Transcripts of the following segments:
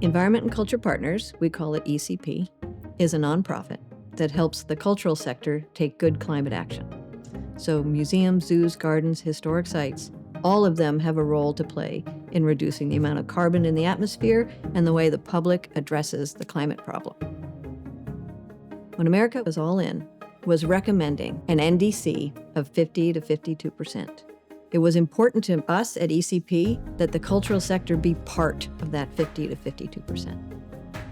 Environment and Culture Partners, we call it ECP, is a nonprofit that helps the cultural sector take good climate action. So museums, zoos, gardens, historic sites, all of them have a role to play in reducing the amount of carbon in the atmosphere and the way the public addresses the climate problem. When America was all in, was recommending an NDC of 50 to 52%. It was important to us at ECP that the cultural sector be part of that 50 to 52%.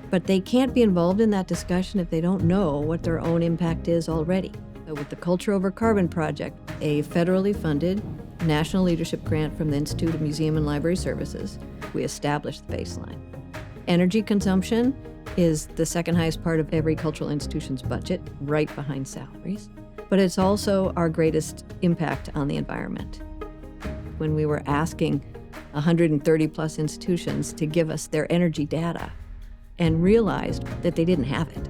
But they can't be involved in that discussion if they don't know what their own impact is already. So with the Culture Over Carbon Project, a federally funded national leadership grant from the Institute of Museum and Library Services, we established the baseline. Energy consumption is the second highest part of every cultural institution's budget, right behind salaries. But it's also our greatest impact on the environment. When we were asking 130 plus institutions to give us their energy data and realized that they didn't have it.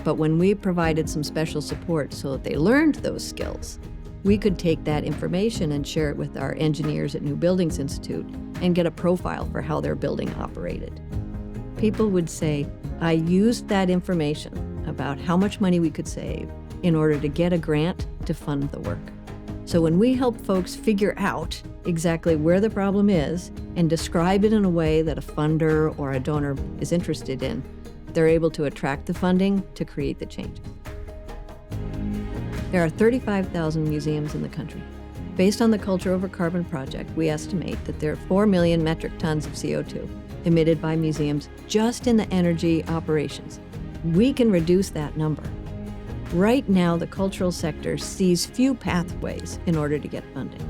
But when we provided some special support so that they learned those skills, we could take that information and share it with our engineers at New Buildings Institute and get a profile for how their building operated. People would say, I used that information about how much money we could save in order to get a grant to fund the work. So when we help folks figure out exactly where the problem is and describe it in a way that a funder or a donor is interested in, they're able to attract the funding to create the change. There are 35,000 museums in the country. Based on the Culture Over Carbon Project, we estimate that there are 4 million metric tons of CO2 emitted by museums just in the energy operations. We can reduce that number. Right now, the cultural sector sees few pathways in order to get funding.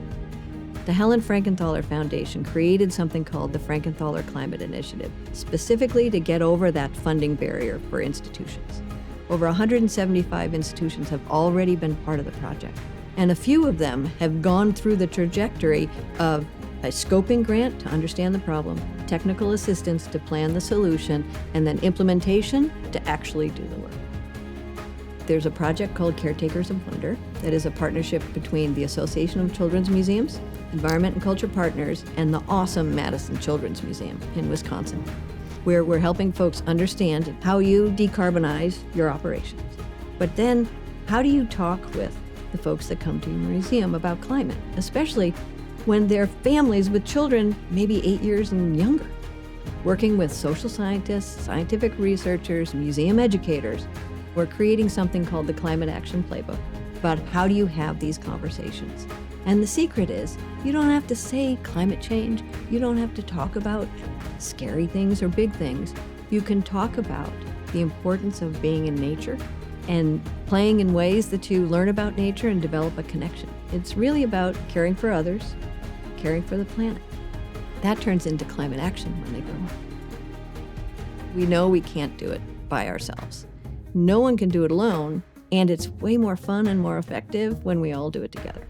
The Helen Frankenthaler Foundation created something called the Frankenthaler Climate Initiative, specifically to get over that funding barrier for institutions. Over 175 institutions have already been part of the project, and a few of them have gone through the trajectory of a scoping grant to understand the problem, technical assistance to plan the solution, and then implementation to actually do the work. There's a project called Caretakers of Wonder that is a partnership between the Association of Children's Museums, Environment and Culture Partners, and the awesome Madison Children's Museum in Wisconsin, where we're helping folks understand how you decarbonize your operations. But then, how do you talk with the folks that come to your museum about climate, especially when they're families with children maybe 8 years and younger? Working with social scientists, scientific researchers, museum educators, we're creating something called the Climate Action Playbook about how do you have these conversations. And the secret is, you don't have to say climate change. You don't have to talk about scary things or big things. You can talk about the importance of being in nature and playing in ways that you learn about nature and develop a connection. It's really about caring for others, caring for the planet. That turns into climate action when they grow up. We know we can't do it by ourselves. No one can do it alone, and it's way more fun and more effective when we all do it together.